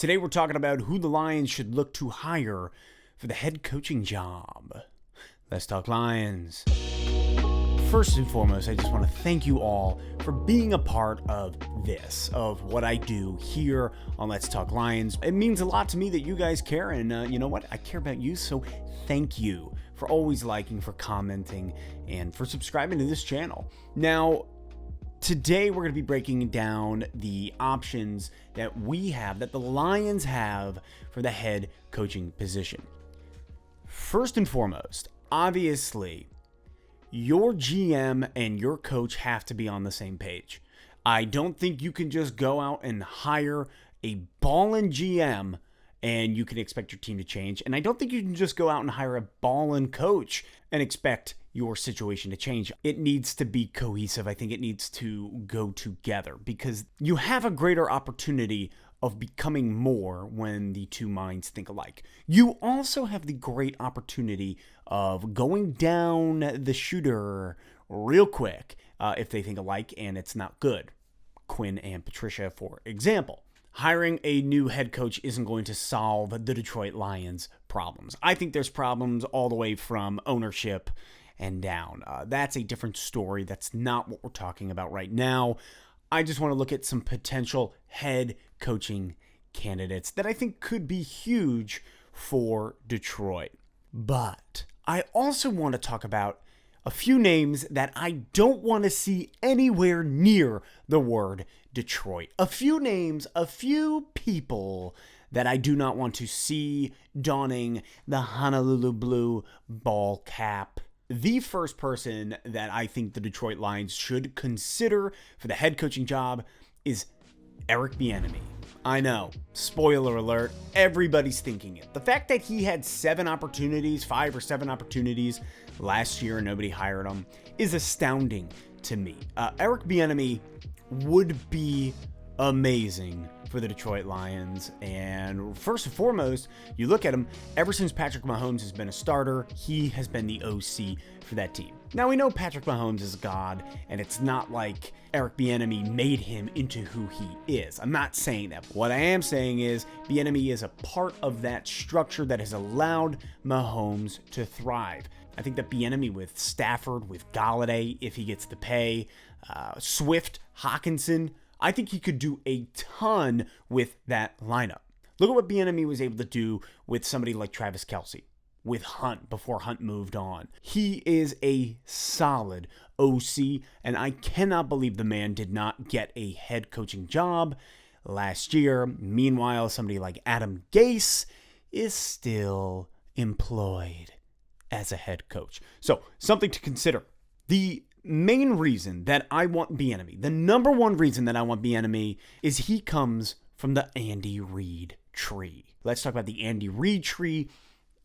Today we're talking about who the Lions should look to hire for the head coaching job. Let's talk Lions. First and foremost, I just want to thank you all for being a part of this, of what I do here on Let's Talk Lions. It means a lot to me that you guys care, and you know what? I care about you, so thank you for always liking, for commenting, and for subscribing to this channel. Now, today we're going to be breaking down the options that we have, that the Lions have for the head coaching position. First and foremost, obviously, your GM and your coach have to be on the same page. I don't think you can just go out and hire a ballin' GM and you can expect your team to change. And I don't think you can just go out and hire a ballin' coach and expect your situation to change. It needs to be cohesive. I think it needs to go together because you have a greater opportunity of becoming more when the two minds think alike. You also have the great opportunity of going down the shooter real quick if they think alike and it's not good. Quinn and Patricia, for example. Hiring a new head coach isn't going to solve the Detroit Lions' problems. I think there's problems all the way from ownership and down. That's a different story. That's not what we're talking about right now. I just want to look at some potential head coaching candidates that I think could be huge for Detroit. But I also want to talk about a few names that I don't want to see anywhere near the word Detroit. A few names, a few people that I do not want to see donning the Honolulu Blue ball cap. The first person that I think the Detroit Lions should consider for the head coaching job is Eric Bieniemy. I know, spoiler alert, everybody's thinking it. The fact that he had 5 or 7 opportunities last year and nobody hired him is astounding to me. Eric Bieniemy would be amazing for the Detroit Lions. And first and foremost, you look at him, ever since Patrick Mahomes has been a starter, he has been the OC for that team. Now, we know Patrick Mahomes is God, and it's not like Eric Bieniemy made him into who he is. I'm not saying that. What I am saying is Bieniemy is a part of that structure that has allowed Mahomes to thrive. I think that Bieniemy with Stafford, with Galladay, if he gets the pay, Swift, Hawkinson, I think he could do a ton with that lineup. Look at what Bieniemy was able to do with somebody like Travis Kelce, with Hunt before Hunt moved on. He is a solid OC, and I cannot believe the man did not get a head coaching job last year. Meanwhile, somebody like Adam Gase is still employed as a head coach. So, something to consider. The main reason that I want Bieniemy, the number one reason that I want Bieniemy, is he comes from the Andy Reid tree. Let's talk about the Andy Reid tree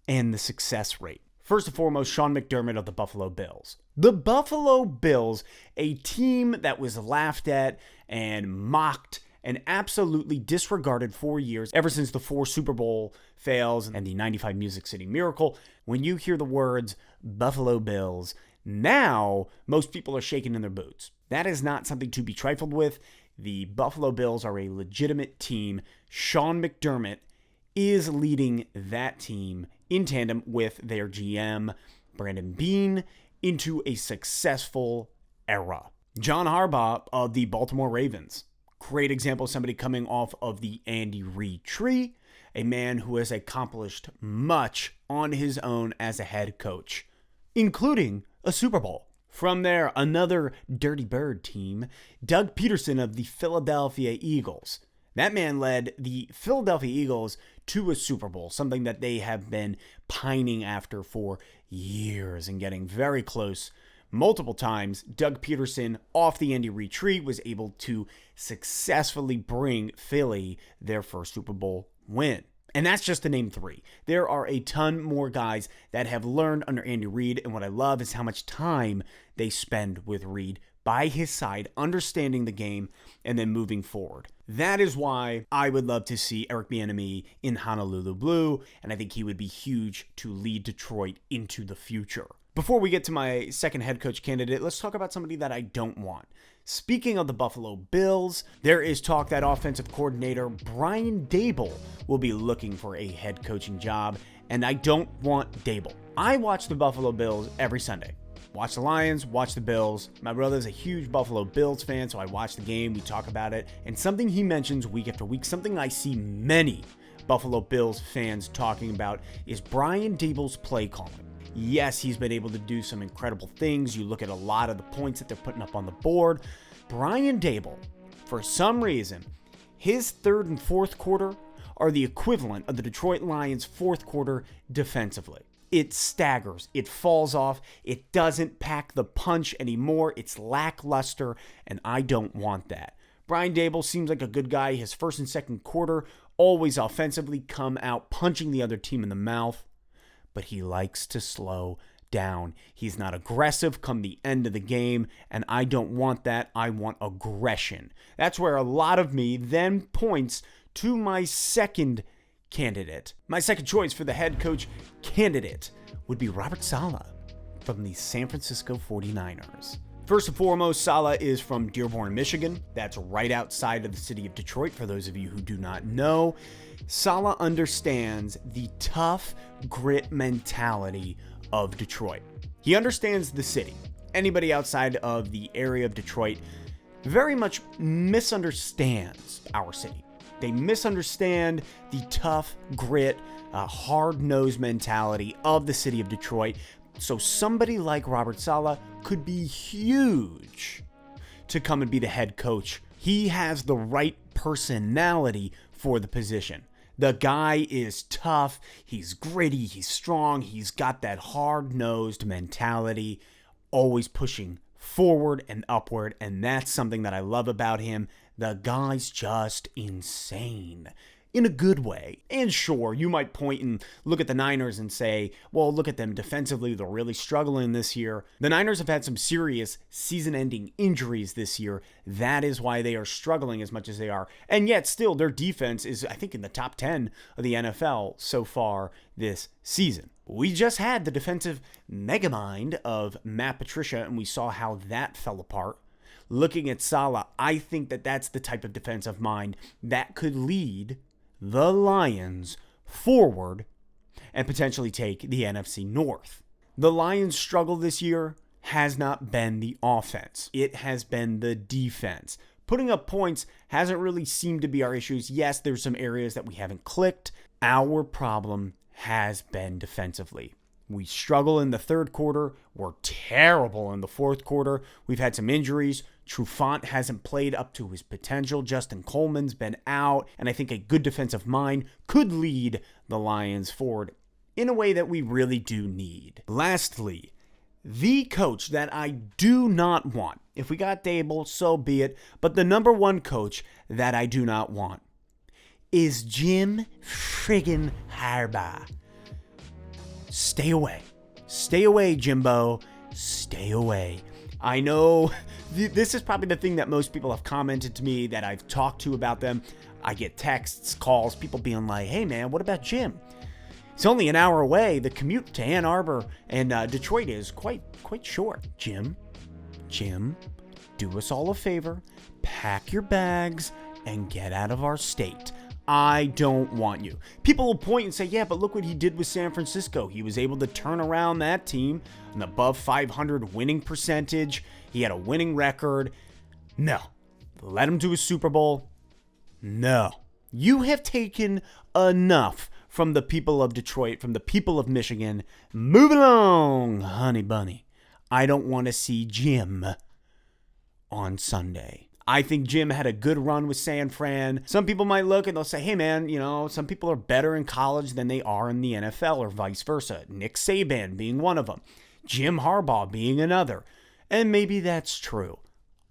and the success rate. First and foremost, Sean McDermott of the Buffalo Bills. The Buffalo Bills, a team that was laughed at and mocked and absolutely disregarded for years, ever since the 4 Super Bowl fails and the 95 Music City Miracle. When you hear the words Buffalo Bills, now most people are shaking in their boots. That is not something to be trifled with. The Buffalo Bills are a legitimate team. Sean McDermott is leading that team in tandem with their GM, Brandon Beane, into a successful era. John Harbaugh of the Baltimore Ravens. Great example of somebody coming off of the Andy Reid tree, a man who has accomplished much on his own as a head coach, including a Super Bowl. From there, another Dirty Bird team, Doug Peterson of the Philadelphia Eagles. That man led the Philadelphia Eagles to a Super Bowl, something that they have been pining after for years and getting very close multiple times. Doug Peterson, off the Andy Reid tree, was able to successfully bring Philly their first Super Bowl win. And that's just to name 3. There are a ton more guys that have learned under Andy Reid, and what I love is how much time they spend with Reid by his side, understanding the game, and then moving forward. That is why I would love to see Eric Bieniemy in Honolulu Blue, and I think he would be huge to lead Detroit into the future. Before we get to my second head coach candidate, let's talk about somebody that I don't want. Speaking of the Buffalo Bills, there is talk that offensive coordinator Brian Daboll will be looking for a head coaching job, and I don't want Daboll. I watch the Buffalo Bills every Sunday. Watch the Lions, watch the Bills. My brother's a huge Buffalo Bills fan, so I watch the game, we talk about it, and something he mentions week after week, something I see many Buffalo Bills fans talking about, is Brian Daboll's play calling. Yes, he's been able to do some incredible things. You look at a lot of the points that they're putting up on the board. Brian Daboll, for some reason, his third and fourth quarter are the equivalent of the Detroit Lions' fourth quarter defensively. It staggers, it falls off, it doesn't pack the punch anymore, it's lackluster, and I don't want that. Brian Daboll seems like a good guy. His first and second quarter always offensively come out punching the other team in the mouth, but he likes to slow down. He's not aggressive come the end of the game, and I don't want that. I want aggression. That's where a lot of me then points to my second candidate. My second choice for the head coach candidate would be Robert Saleh from the San Francisco 49ers. First and foremost, Saleh is from Dearborn, Michigan. That's right outside of the city of Detroit, for those of you who do not know. Saleh understands the tough grit mentality of Detroit. He understands the city. Anybody outside of the area of Detroit very much misunderstands our city. They misunderstand the tough grit, hard-nosed mentality of the city of Detroit. So somebody like Robert Saleh could be huge to come and be the head coach. He has the right personality for the position. The guy is tough, he's gritty, he's strong, he's got that hard-nosed mentality, always pushing forward and upward, and that's something that I love about him. The guy's just insane. In a good way. And sure, you might point and look at the Niners and say, well, look at them defensively, they're really struggling this year. The Niners have had some serious season-ending injuries this year. That is why they are struggling as much as they are. And yet still, their defense is, I think, in the top 10 of the NFL so far this season. We just had the defensive megamind of Matt Patricia, and we saw how that fell apart. Looking at Saleh, I think that that's the type of defensive mind that could lead the Lions forward and potentially take the NFC North. The Lions' struggle this year has not been the offense. It has been the defense. Putting up points hasn't really seemed to be our issues. Yes, there's some areas that we haven't clicked. Our problem has been defensively. We struggle in the third quarter. We're terrible in the fourth quarter. We've had some injuries. Trufant hasn't played up to his potential. Justin Coleman's been out. And I think a good defensive mind could lead the Lions forward in a way that we really do need. Lastly, the coach that I do not want. If we got Daboll, so be it. But the number one coach that I do not want is Jim friggin' Harbaugh. Stay away. Stay away, Jimbo. Stay away. I know this is probably the thing that most people have commented to me that I've talked to about them. I get texts, calls, people being like, hey man, what about Jim? It's only an hour away. The commute to Ann Arbor and Detroit is quite short. Jim, do us all a favor. Pack your bags and get out of our state. I don't want you. People will point and say, yeah, but look what he did with San Francisco. He was able to turn around that team, an above 500 winning percentage. He had a winning record. No. Led him to a Super Bowl. No. You have taken enough from the people of Detroit, from the people of Michigan. Move along, honey bunny. I don't want to see Jim on Sunday. I think Jim had a good run with San Fran. Some people might look and they'll say, hey man, some people are better in college than they are in the NFL or vice versa. Nick Saban being one of them. Jim Harbaugh being another. And maybe that's true.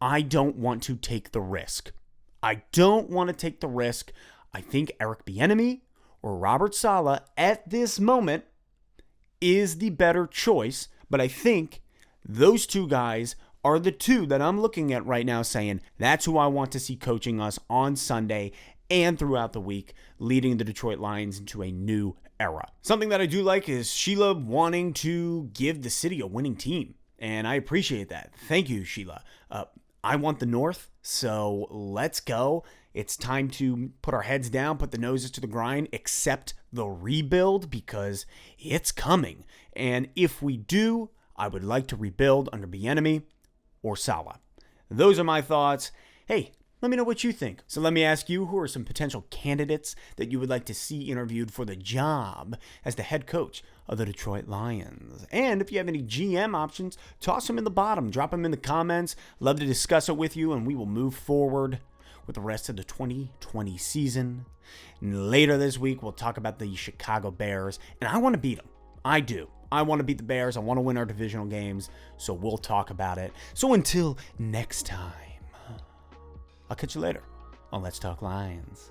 I don't want to take the risk. I think Eric Bieniemy or Robert Saleh at this moment is the better choice. But I think those two guys are the two that I'm looking at right now saying, that's who I want to see coaching us on Sunday and throughout the week, leading the Detroit Lions into a new era. Something that I do like is Sheila wanting to give the city a winning team, and I appreciate that. Thank you, Sheila. I want the North, so let's go. It's time to put our heads down, put the noses to the grind, accept the rebuild because it's coming. And if we do, I would like to rebuild under BIENIEMY or SALEH. Those are my thoughts. Hey, let me know what you think. So let me ask you, who are some potential candidates that you would like to see interviewed for the job as the head coach of the Detroit Lions? And if you have any GM options, toss them in the bottom. Drop them in the comments. Love to discuss it with you, and we will move forward with the rest of the 2020 season. And later this week, we'll talk about the Chicago Bears, and I want to beat them. I do. I want to beat the Bears. I want to win our divisional games, so we'll talk about it. So until next time, I'll catch you later on Let's Talk Lions.